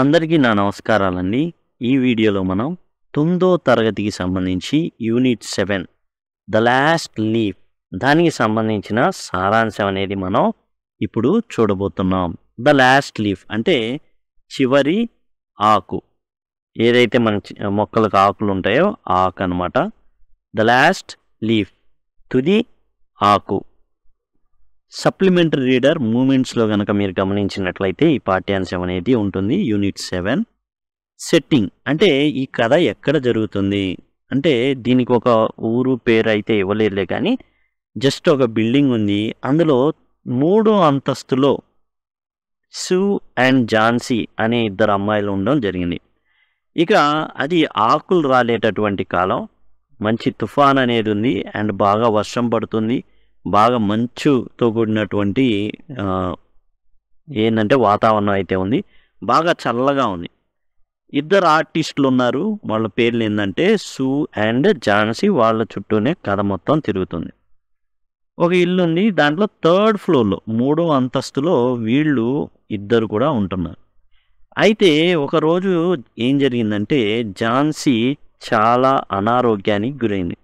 అందరికీ నా నమస్కారాలండి. ఈ వీడియోలో మనం 9వ తరగతికి సంబంధించి యూనిట్ 7 ద లాస్ట్ లీఫ్ దానికి సంబంధించిన సారాంశం అనేది మనం ఇప్పుడు చూడబోతున్నాం. ద లాస్ట్ లీఫ్ అంటే చివరి ఆకు. ఏదైతే మన మొక్కలకు ఆకులు ఉంటాయో ఆ ఆకు అనమాట. ద లాస్ట్ లీఫ్ తుది ఆకు. సప్లిమెంటరీ రీడర్ మూమెంట్స్లో కనుక మీరు గమనించినట్లయితే ఈ పాఠ్యాంశం అనేది ఉంటుంది. యూనిట్ 7 సెట్టింగ్ అంటే ఈ కథ ఎక్కడ జరుగుతుంది అంటే దీనికి ఒక ఊరు పేరు అయితే ఇవ్వలేదులే, కానీ జస్ట్ ఒక బిల్డింగ్ ఉంది. అందులో 3వ అంతస్తులో సూ అండ్ ఝాన్సీ అనే ఇద్దరు అమ్మాయిలు ఉండడం జరిగింది. ఇక అది ఆకులు రాలేటటువంటి కాలం, మంచి తుఫాన్ అనేది ఉంది అండ్ బాగా వర్షం పడుతుంది, బాగా మంచుతో కూడినటువంటి ఏంటంటే వాతావరణం అయితే ఉంది, బాగా చల్లగా ఉంది. ఇద్దరు ఆర్టిస్టులు ఉన్నారు, వాళ్ళ పేర్లు ఏంటంటే సూ అండ్ ఝాన్సీ. వాళ్ళ చుట్టూనే కథ మొత్తం తిరుగుతుంది. ఒక ఇల్లు ఉంది, దాంట్లో 3rd ఫ్లోర్లో 3వ అంతస్తులో వీళ్ళు ఇద్దరు కూడా ఉంటున్నారు. అయితే ఒకరోజు ఏం జరిగిందంటే ఝాన్సీ చాలా అనారోగ్యానికి గురైంది.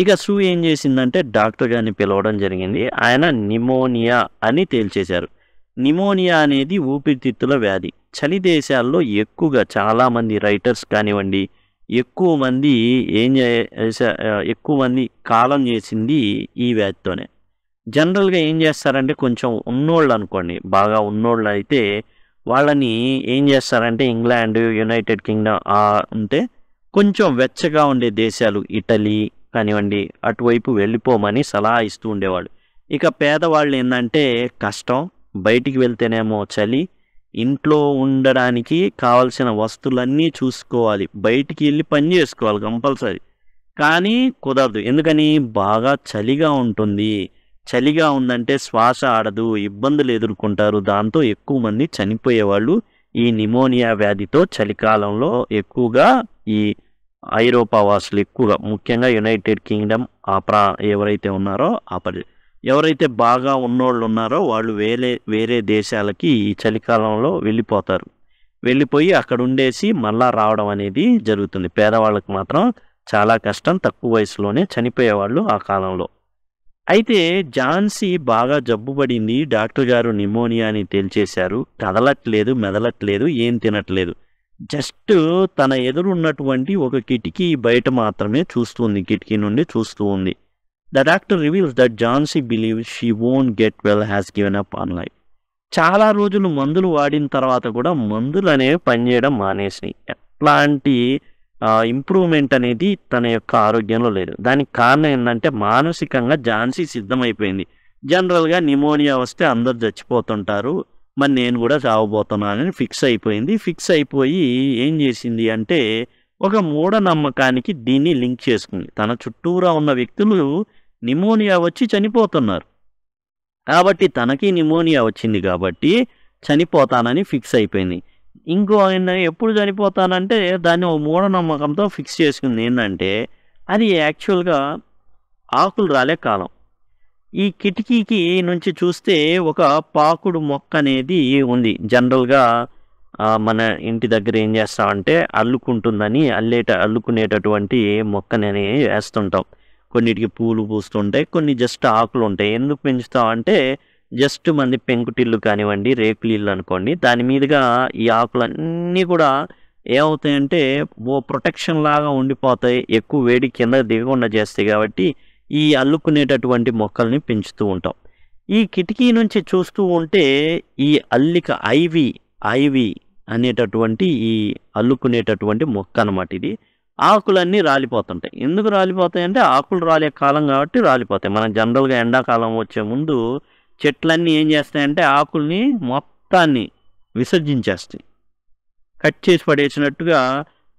ఇక సూ ఏం చేసిందంటే డాక్టర్ గారిని పిలవడం జరిగింది. ఆయన నిమోనియా అని తేల్చేశారు. నిమోనియా అనేది ఊపిరితిత్తుల వ్యాధి. చలి దేశాల్లో ఎక్కువగా చాలామంది రైటర్స్ కానివ్వండి, ఎక్కువ మంది కాలం చేసింది ఈ వ్యాధితోనే. జనరల్గా ఏం చేస్తారంటే కొంచెం ఉన్నోళ్ళు అనుకోండి, బాగా ఉన్నోళ్ళు అయితే వాళ్ళని ఏం చేస్తారంటే ఇంగ్లాండ్, యునైటెడ్ కింగ్డమ్ ఉంటే కొంచెం వెచ్చగా ఉండే దేశాలు ఇటలీ కానివ్వండి అటువైపు వెళ్ళిపోమని సలహా ఇస్తూ ఉండేవాళ్ళు. ఇక పేదవాళ్ళు ఏంటంటే కష్టం, బయటికి వెళ్తేనేమో చలి, ఇంట్లో ఉండడానికి కావలసిన వస్తువులన్నీ చూసుకోవాలి, బయటికి వెళ్ళి పని చేసుకోవాలి కంపల్సరీ, కానీ కుదరదు. ఎందుకని బాగా చలిగా ఉంటుంది. చలిగా ఉందంటే శ్వాస ఆడదు, ఇబ్బందులు ఎదుర్కొంటారు. దాంతో ఎక్కువ మంది చనిపోయేవాళ్ళు ఈ నిమోనియా వ్యాధితో. చలికాలంలో ఎక్కువగా ఈ ఐరోపా వాసులు ఎక్కువగా, ముఖ్యంగా యునైటెడ్ కింగ్డమ్ ఎవరైతే ఉన్నారో ఎవరైతే బాగా ఉన్నోళ్ళు ఉన్నారో వాళ్ళు వేరే దేశాలకి ఈ చలికాలంలో వెళ్ళిపోతారు. వెళ్ళిపోయి అక్కడ ఉండేసి మళ్ళా రావడం అనేది జరుగుతుంది. పేదవాళ్ళకి మాత్రం చాలా కష్టం, తక్కువ వయసులోనే చనిపోయేవాళ్ళు ఆ కాలంలో. అయితే ఝాన్సీ బాగా జబ్బు పడింది. డాక్టర్ గారు నిమోనియా అని తేల్చేశారు. కదలట్లేదు, మెదలట్లేదు, ఏం తినట్లేదు. జస్ట్ తన ఎదురున్నటువంటి ఒక కిటికీ బయట మాత్రమే చూస్తుంది, కిటికీ నుండి చూస్తూ ఉంది. The doctor reveals that Jhansi believes she won't get well, has given up on life. చాలా రోజులు మందులు వాడిన తర్వాత కూడా మందులు అనేవి పనిచేయడం మానేసినాయి. ఎట్లాంటి ఇంప్రూవ్మెంట్ అనేది తన యొక్క ఆరోగ్యంలో లేదు. దానికి కారణం ఏంటంటే మానసికంగా ఝాన్సీ సిద్ధమైపోయింది. జనరల్గా నిమోనియా వస్తే అందరు చచ్చిపోతుంటారు, మరి నేను కూడా చావబోతున్నానని ఫిక్స్ అయిపోయింది. ఫిక్స్ అయిపోయి ఏం చేసింది అంటే ఒక మూఢనమ్మకానికి దీన్ని లింక్ చేసుకుంది. తన చుట్టూరా ఉన్న వ్యక్తులు నిమోనియా వచ్చి చనిపోతున్నారు కాబట్టి తనకి నిమోనియా వచ్చింది కాబట్టి చనిపోతానని ఫిక్స్ అయిపోయింది. ఇంకో ఆయన ఎప్పుడు చనిపోతానంటే దాన్ని ఒక మూఢనమ్మకంతో ఫిక్స్ చేసుకుంది. ఏంటంటే అది యాక్చువల్గా ఆకులు రాలే కాలం. ఈ కిటికీకి నుంచి చూస్తే ఒక పాకుడు మొక్క అనేది ఉంది. జనరల్గా మన ఇంటి దగ్గర ఏం చేస్తామంటే అల్లుకుంటుందని అల్లుకునేటటువంటి మొక్కని వేస్తుంటాం. కొన్నిటికి పూలు పూస్తుంటాయి, కొన్ని జస్ట్ ఆకులు ఉంటాయి. ఎందుకు పెంచుతామంటే జస్ట్ మంది పెంకుటిల్లు కానివ్వండి, రేకులు ఇల్లు అనుకోండి, దాని మీదుగా ఈ ఆకులన్నీ కూడా ఏమవుతాయంటే ప్రొటెక్షన్ లాగా ఉండిపోతాయి, ఎక్కువ వేడి కింద దిగకుండా చేస్తాయి. కాబట్టి ఈ అల్లుకునేటటువంటి మొక్కల్ని పెంచుతూ ఉంటాం. ఈ కిటికీ నుంచి చూస్తూ ఉంటే ఈ అల్లిక ఐవి అనేటటువంటి ఈ అల్లుకునేటటువంటి మొక్క అన్నమాట. ఇది ఆకులన్నీ రాలిపోతుంటాయి. ఎందుకు రాలిపోతాయి అంటే ఆకులు రాలే కాలం కాబట్టి రాలిపోతాయి. మనం జనరల్గా ఎండాకాలం వచ్చే ముందు చెట్లన్నీ ఏం చేస్తాయంటే ఆకుల్ని మొత్తాన్ని విసర్జించేస్తాయి, కట్ చేసి పడేసినట్టుగా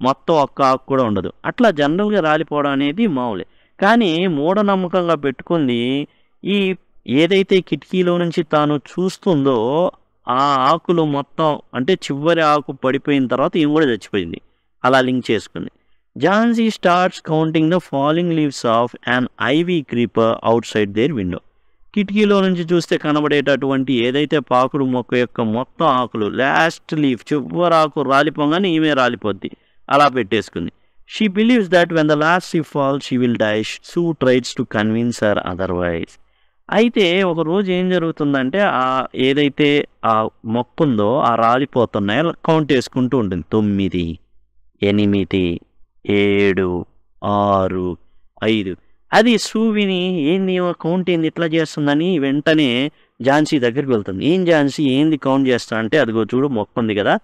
మొత్తం ఒక్క ఆకు కూడా ఉండదు. అట్లా జనరల్గా రాలిపోవడం అనేది మామూలే. కానీ మూఢనమ్మకంగా పెట్టుకుంది ఈ ఏదైతే కిటికీలో నుంచి తాను చూస్తుందో ఆ ఆకులు మొత్తం, అంటే చివరి ఆకు పడిపోయిన తర్వాత ఈమె కూడా చచ్చిపోయింది. అలా లింక్ చేసుకుంది. Jhansi starts counting the falling leaves of an ivy creeper outside their window. కిటికీలో నుంచి చూస్తే కనబడేటటువంటి ఏదైతే పాకుడు మొక్క యొక్క మొత్తం ఆకులు లాస్ట్ లీఫ్ చివరి ఆకు రాలిపోగానే ఈమె రాలిపోద్ది. అలా పెట్టేసుకుంది. She believes that when the last leaf falls she will die. Sue tries to convince her otherwise. అయితే ఒకరోజు ఏం జరుగుతుందంటే ఏదైతే ఆ మొక్క ఉందో ఆ రాలిపోతున్నాయో కౌంట్ వేసుకుంటూ ఉంటుంది. 9, 8, 7, 6, 5. అది సూ విని ఏంది కౌంట్ ఏంది ఇట్లా చేస్తుందని వెంటనే ఝాన్సీ దగ్గరికి వెళ్తుంది. ఏం ఝాన్సీ ఏంది కౌంట్ చేస్తా అంటే అదిగో చూడు మొక్క ఉంది కదా,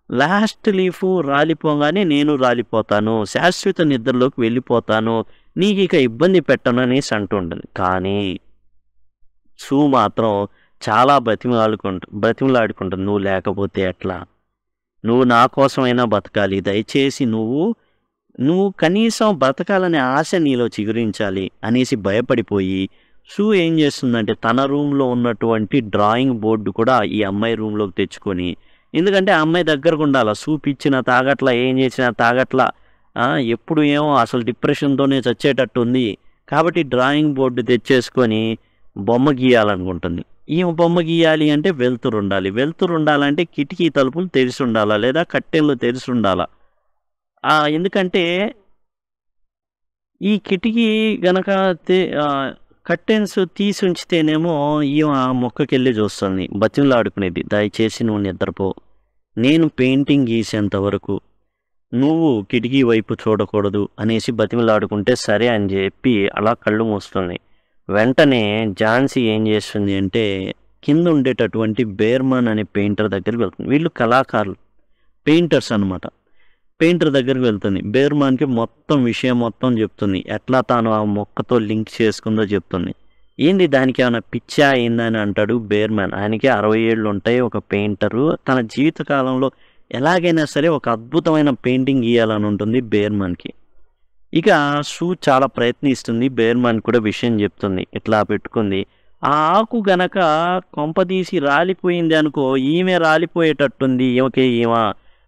లాస్ట్ లీఫ్ రాలిపోగానే నేను రాలిపోతాను, శాశ్వత నిద్రలోకి వెళ్ళిపోతాను, నీకు ఇక ఇబ్బంది పెట్టను అనేసి అంటుంటుంది. కానీ సూ మాత్రం చాలా బ్రతిమలాడుకుంటుంది. నువ్వు లేకపోతే ఎట్లా, నువ్వు నా కోసమైనా బతకాలి, దయచేసి నువ్వు కనీసం బ్రతకాలనే ఆశ నీలో చిగురించాలి అనేసి భయపడిపోయి సూ ఏం చేస్తుందంటే తన రూమ్లో ఉన్నటువంటి డ్రాయింగ్ బోర్డు కూడా ఈ అమ్మాయి రూమ్లోకి తెచ్చుకొని, ఎందుకంటే ఆ అమ్మాయి దగ్గరకు ఉండాలి. సూ పిచ్చిన తాగట్లా, ఏం చేసినా తాగట్లా, ఎప్పుడు ఏమో అసలు డిప్రెషన్తోనే చచ్చేటట్టు ఉంది. కాబట్టి డ్రాయింగ్ బోర్డు తెచ్చేసుకొని బొమ్మ గీయాలనుకుంటుంది. ఈమె బొమ్మ గీయాలి అంటే వెలుతురు ఉండాలి. వెలుతురు ఉండాలంటే కిటికీ తలుపులు తెరిచి ఉండాలా, లేదా కట్టెలు తెరిచి ఉండాలా. ఎందుకంటే ఈ కిటికీ గనక కర్టెన్స్ తీసి ఉంచితేనేమో ఈమె మొక్కకెళ్ళి చూస్తుంది, బతిమలాడుకునేది, దయచేసి నువ్వు నిద్రపో, నేను పెయింటింగ్ గీసేంత వరకు నువ్వు కిటికీ వైపు చూడకూడదు అనేసి బతిమలాడుకుంటే సరే అని చెప్పి అలా కళ్ళు మూస్తుంది. వెంటనే ఝాన్సీ ఏం చేస్తుంది అంటే కింద ఉండేటటువంటి బేర్మన్ అనే పెయింటర్ దగ్గరికి వెళ్తుంది. వీళ్ళు కళాకారులు, పెయింటర్స్ అనమాట. పెయింటర్ దగ్గరికి వెళ్తుంది. బేర్మాన్కి విషయం మొత్తం చెప్తుంది. ఎట్లా తాను ఆ మొక్కతో లింక్ చేసుకుందో చెప్తుంది. ఏంది దానికి ఏమైనా పిచ్చా ఏందని అంటాడు బేర్మాన్. ఆయనకి 60 ఏళ్ళు ఉంటాయి. ఒక పెయింటరు తన జీవితకాలంలో ఎలాగైనా సరే ఒక అద్భుతమైన పెయింటింగ్ గీయాలని ఉంటుంది బేర్మాన్కి. ఇక సూ చాలా ప్రయత్నిస్తుంది. బేర్మాన్ కూడా విషయం చెప్తుంది. ఇట్లా పెట్టుకుంది. ఆ ఆకు గనక కొంపదీసి రాలిపోయింది అనుకో, ఈమె రాలిపోయేటట్టుంది ఈమె.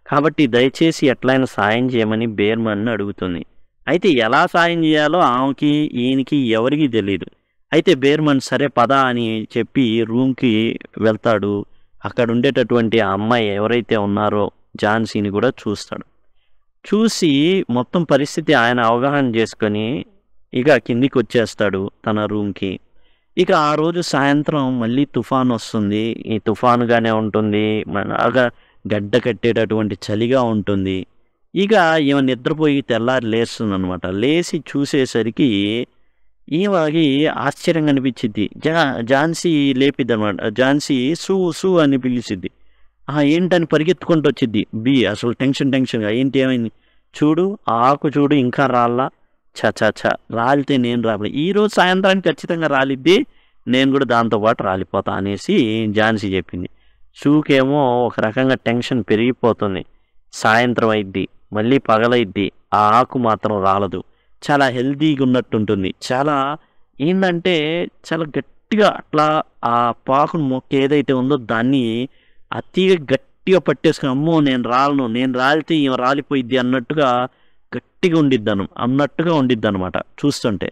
కాబట్టి దయచేసి ఎట్లయినా సాయం చేయమని బేర్మన్ని అడుగుతుంది. అయితే ఎలా సాయం చేయాలో ఆమెకి ఈయనకి ఎవరికీ తెలియదు. అయితే బేర్మన్ సరే పద అని చెప్పి రూమ్కి వెళ్తాడు. అక్కడ ఉండేటటువంటి ఆ అమ్మాయి ఎవరైతే ఉన్నారో ఝాన్సీని కూడా చూస్తాడు. చూసి మొత్తం పరిస్థితి ఆయన అవగాహన చేసుకొని ఇక కిందికి వచ్చేస్తాడు తన రూమ్కి. ఇక ఆ రోజు సాయంత్రం మళ్ళీ తుఫాను వస్తుంది. ఈ తుఫానుగానే ఉంటుంది, గడ్డ కట్టేటటువంటి చలిగా ఉంటుంది. ఇక ఈమె నిద్రపోయి తెల్లారి లేస్తుంది అనమాట. లేచి చూసేసరికి ఈమెకి ఆశ్చర్యంగా అనిపించింది. ఝాన్సీ లేపిద్ది అనమాట. ఝాన్సీ సూ అని పిలిచిద్ది. ఏంటని పరిగెత్తుకుంటూ వచ్చిద్ది. అసలు టెన్షన్గా ఏంటి ఏమైంది, చూడు ఆకు చూడు ఇంకా రాళ్ళ, రాలితే నేను రాలే, ఈరోజు సాయంత్రానికి ఖచ్చితంగా రాలిద్ది, నేను కూడా దాంతోపాటు రాలిపోతా అనేసి ఝాన్సీ చెప్పింది. సూకేమో ఒక రకంగా టెన్షన్ పెరిగిపోతుంది. సాయంత్రం అయిద్ది, మళ్ళీ పగలైద్ది, ఆ ఆకు మాత్రం రాలదు. చాలా హెల్తీగా ఉన్నట్టుంటుంది. చాలా చాలా గట్టిగా అట్లా ఆ పాకు మొక్క ఏదైతే ఉందో దాన్ని అతిగా గట్టిగా పట్టేసుకుని, అమ్మో నేను రాలితే ఈమె రాలిపోయిద్ది అన్నట్టుగా గట్టిగా ఉండిద్ది అనమాట చూస్తుంటే.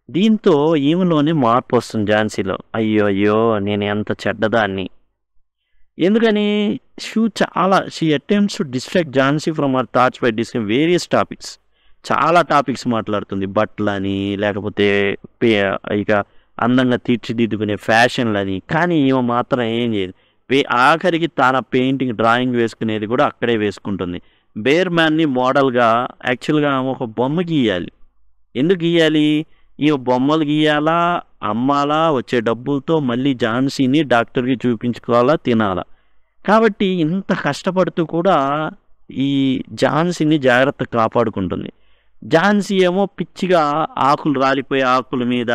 దీంతో ఈమెలోనే మార్పు వస్తుంది ఝాన్సీలో. అయ్యో నేను ఎంత చెడ్డదాన్ని. ఎందుకని she attempts to distract Jhansi from her thoughts by discussing various topics. చాలా టాపిక్స్ మాట్లాడుతుంది. బట్టలని, లేకపోతే ఇక అందంగా తీర్చిదిద్దుకునే ఫ్యాషన్లని. కానీ ఈమె మాత్రం ఏం చేయదు. ఆఖరికి తన పెయింటింగ్ డ్రాయింగ్ వేసుకునేది కూడా అక్కడే వేసుకుంటుంది. బేర్మాన్ని మోడల్గా యాక్చువల్గా ఒక బొమ్మ గీయాలి. ఎందుకు గీయాలి? ఈ బొమ్మలు గీయాలా, అమ్మాలా, వచ్చే డబ్బులతో మళ్ళీ ఝాన్సీని డాక్టర్కి చూపించుకోవాలా, తినాలా. కాబట్టి ఇంత కష్టపడుతూ కూడా ఈ ఝాన్సీని జాగ్రత్త కాపాడుకుంటుంది. ఝాన్సీ ఏమో పిచ్చిగా ఆకులు రాలిపోయే ఆకుల మీద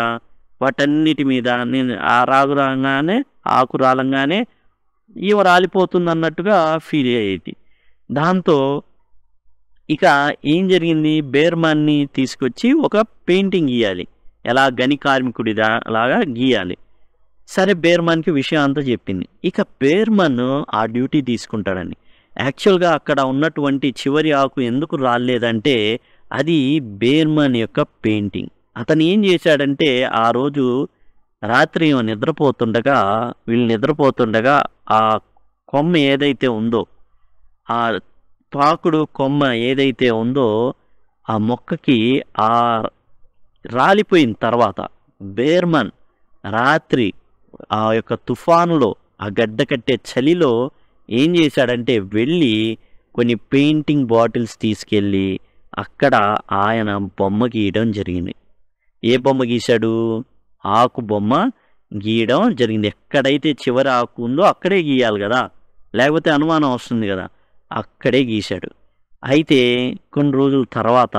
వాటన్నిటి మీద నేను ఆకు రాలంగానే ఈమె రాలిపోతుంది అన్నట్టుగా ఫీల్ అయ్యేది. దాంతో ఇక ఏం జరిగింది, బేర్మాన్ని తీసుకొచ్చి ఒక పెయింటింగ్ గీయాలి, ఎలా గని కార్మికుడిదా లాగా గీయాలి. సరే బేర్మాన్కి విషయం అంతా చెప్పింది. ఇక బేర్మన్ ఆ డ్యూటీ తీసుకుంటాడని. యాక్చువల్గా అక్కడ ఉన్నటువంటి చివరి ఆకు ఎందుకు రాలేదంటే అది బేర్మన్ యొక్క పెయింటింగ్. అతను ఏం చేశాడంటే ఆ రోజు రాత్రి ఈమె వీళ్ళు నిద్రపోతుండగా ఆ కొమ్మ ఏదైతే ఉందో, ఆ పాకుడు కొమ్మ ఏదైతే ఉందో ఆ మొక్కకి ఆ రాలిపోయిన తర్వాత బేర్మన్ రాత్రి ఆ యొక్క తుఫానులో, ఆ గడ్డ కట్టే చలిలో ఏం చేశాడంటే వెళ్ళి కొన్ని పెయింటింగ్ బాటిల్స్ తీసుకెళ్ళి అక్కడ ఆయన బొమ్మ గీయడం జరిగింది. ఏ బొమ్మ గీశాడు? ఆకు బొమ్మ గీయడం జరిగింది. ఎక్కడైతే చివరి ఆకు ఉందో అక్కడే గీయాలి కదా, లేకపోతే అనుమానం వస్తుంది కదా, అక్కడే గీశాడు. అయితే కొన్ని రోజుల తర్వాత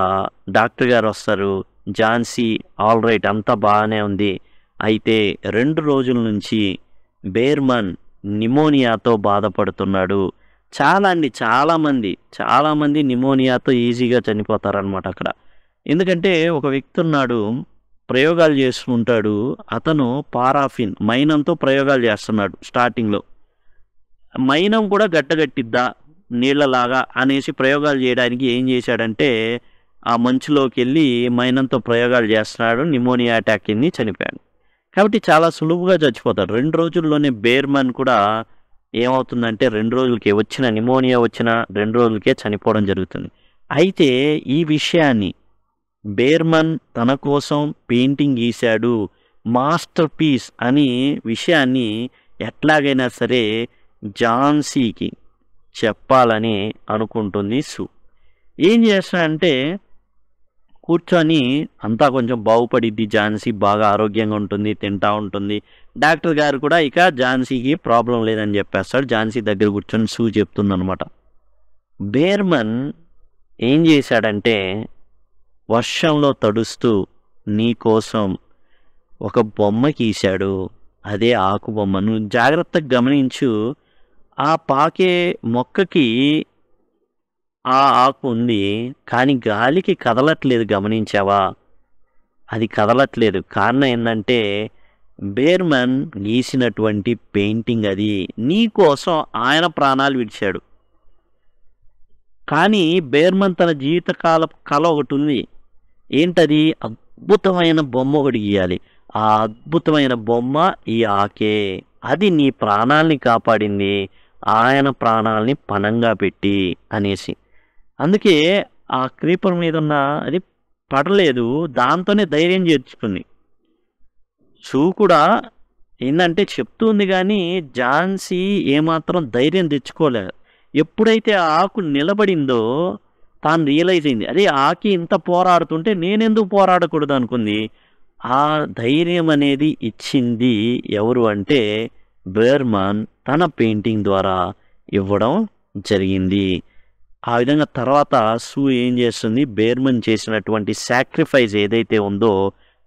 డాక్టర్ గారు వస్తారు. ఝాన్సీ ఆల్ రైట్, అంతా బాగానే ఉంది. అయితే 2 రోజుల నుంచి బేర్మన్ నిమోనియాతో బాధపడుతున్నాడు. చాలామంది నిమోనియాతో ఈజీగా చనిపోతారనమాట అక్కడ. ఎందుకంటే ఒక వ్యక్తి ఉన్నాడు, ప్రయోగాలు చేస్తుంటాడు. అతను పారాఫిన్ మైనంతో ప్రయోగాలు చేస్తున్నాడు. స్టార్టింగ్లో మైనం కూడా గడ్డగట్టిద్దా నీళ్లలాగా అనేసి ప్రయోగాలు చేయడానికి ఏం చేశాడంటే ఆ మంచులోకి వెళ్ళి మైనంతో ప్రయోగాలు చేస్తున్నాడు. నిమోనియా అటాక్ కింద చనిపోయాడు. కాబట్టి చాలా సులువుగా చచ్చిపోతాడు. 2 రోజుల్లోనే బేర్మన్ కూడా ఏమవుతుందంటే 2 రోజులకే నిమోనియా వచ్చిన 2 రోజులకే చనిపోవడం జరుగుతుంది. అయితే ఈ విషయాన్ని బేర్మన్ తన కోసం పెయింటింగ్ గీశాడు, మాస్టర్ పీస్ అని విషయాన్ని ఎట్లాగైనా సరే ఝాన్సీకి చెప్పాలని అనుకుంటుంది సూ. ఏం చేస్తాడంటే కూర్చొని అంతా కొంచెం బాగుపడిద్ది, ఝాన్సీ బాగా ఆరోగ్యంగా ఉంటుంది, తింటా ఉంటుంది. డాక్టర్ గారు కూడా ఇక ఝాన్సీకి ప్రాబ్లం లేదని చెప్పేస్తాడు. ఝాన్సీ దగ్గర కూర్చొని సూ చెప్తుందనమాట. బేర్మన్ ఏం చేశాడంటే వర్షంలో తడుస్తూ నీ కోసం ఒక బొమ్మ గీశాడు. అదే ఆకు బొమ్మ. నువ్వు జాగ్రత్తగా గమనించు. ఆ పాకే మొక్కకి ఆ ఆకు ఉంది, కానీ గాలికి కదలట్లేదు. గమనించావా? అది కదలట్లేదు. కారణం ఏంటంటే బేర్మన్ గీసినటువంటి పెయింటింగ్ అది. నీ కోసం ఆయన ప్రాణాలు విడిచాడు. కానీ బేర్మన్ తన జీవితకాల కళ ఒకటి ఉంది. ఏంటది? అద్భుతమైన బొమ్మ ఒకటి గీయాలి. ఆ అద్భుతమైన బొమ్మ ఈ ఆకే. అది నీ ప్రాణాలని కాపాడింది, ఆయన ప్రాణాలని పణంగా పెట్టి అనేసి. అందుకే ఆ క్రీపర్ మీద ఉన్న అది పడలేదు, దాంతోనే ధైర్యం చేర్చుకుంది. సూ కూడా ఏంటంటే చెప్తుంది, కానీ ఝాన్సీ ఏమాత్రం ధైర్యం తెచ్చుకోలేదు. ఎప్పుడైతే ఆ ఆకు నిలబడిందో తాను రియలైజ్ అయింది. అదే ఆకి ఇంత పోరాడుతుంటే నేనెందుకు పోరాడకూడదు అనుకుంది. ఆ ధైర్యం అనేది ఇచ్చింది ఎవరు అంటే బేర్మన్ తన పెయింటింగ్ ద్వారా ఇవ్వడం జరిగింది. ఆ విధంగా తర్వాత సూ ఏం చేస్తుంది, బేర్మన్ చేసినటువంటి సాక్రిఫైస్ ఏదైతే ఉందో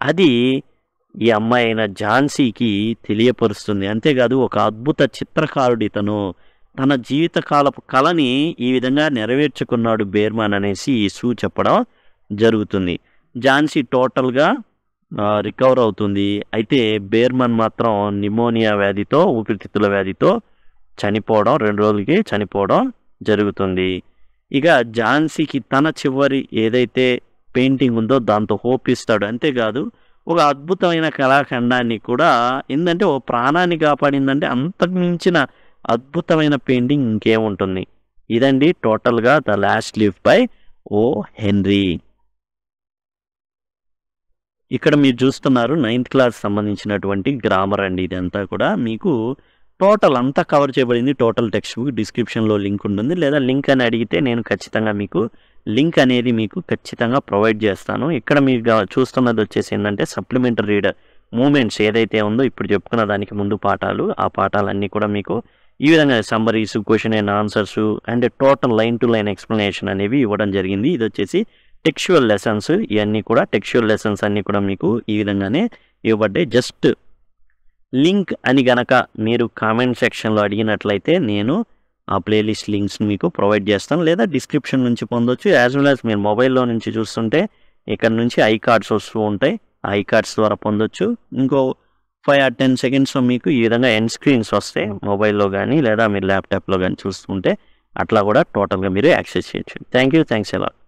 అది ఈ అమ్మాయి అయిన ఝాన్సీకి తెలియపరుస్తుంది. అంతేకాదు ఒక అద్భుత చిత్రకారుడు ఇతను, తన జీవితకాలపు కళని ఈ విధంగా నెరవేర్చుకున్నాడు బేర్మన్ అనేసి సూ చెప్పడం జరుగుతుంది. ఝాన్సీ టోటల్గా రికవర్ అవుతుంది. అయితే బేర్మన్ మాత్రం నిమోనియా వ్యాధితో, ఊపిరితిత్తుల వ్యాధితో చనిపోవడం, 2 రోజులకి చనిపోవడం జరుగుతుంది. ఇక ఝాన్సీకి తన చివరి ఏదైతే పెయింటింగ్ ఉందో దాంతో హోప్ ఇస్తాడు. అంతేకాదు ఒక అద్భుతమైన కళాఖండాన్ని కూడా, ఏంటంటే ఓ ప్రాణాన్ని కాపాడిందంటే అంతకు మించిన అద్భుతమైన పెయింటింగ్ ఇంకేముంటుంది. ఇదండి టోటల్గా the last leaf by oh henry. ఇక్కడ మీరు చూస్తున్నారు 9th క్లాస్ సంబంధించినటువంటి గ్రామర్ అండి. ఇదంతా కూడా మీకు టోటల్ అంతా కవర్ చేయబడింది. టోటల్ టెక్స్ట్ బుక్ డిస్క్రిప్షన్లో లింక్ ఉంటుంది, లేదా లింక్ అని అడిగితే నేను ఖచ్చితంగా మీకు లింక్ అనేది మీకు ఖచ్చితంగా ప్రొవైడ్ చేస్తాను. ఇక్కడ మీరు చూస్తున్నది వచ్చేసి ఏంటంటే సప్లిమెంటరీ రీడర్ మూమెంట్స్ ఏదైతే ఉందో ఇప్పుడు చెప్పుకున్న దానికి ముందు పాఠాలు, ఆ పాఠాలన్నీ కూడా మీకు ఈ విధంగా summaries, question and answers and total line to line explanation అనేవి ఇవ్వడం జరిగింది. ఇది వచ్చేసి టెక్స్చువల్ లెసన్స్. ఇవన్నీ కూడా టెక్స్చువల్ లెసన్స్ అన్నీ కూడా మీకు ఈ విధంగానే ఇవ్వబడ్డాయి. జస్ట్ లింక్ అని గనక మీరు కామెంట్ సెక్షన్లో అడిగినట్లయితే నేను ఆ ప్లేలిస్ట్ లింక్స్ మీకు ప్రొవైడ్ చేస్తాను, లేదా డిస్క్రిప్షన్ నుంచి పొందొచ్చు. యాజ్ వెల్ యాజ్ మీరు మొబైల్లో నుంచి చూస్తుంటే ఇక్కడ నుంచి ఐ కార్డ్స్ వస్తూ ఉంటాయి, ఐ కార్డ్స్ ద్వారా పొందొచ్చు. ఇంకో 5 or 10 సెకండ్స్లో మీకు ఈ విధంగా ఎండ్ స్క్రీన్స్ వస్తాయి మొబైల్లో కానీ, లేదా మీరు ల్యాప్టాప్లో కానీ చూస్తుంటే అట్లా కూడా టోటల్గా మీరు యాక్సెస్ చేయొచ్చు. Thanks a lot.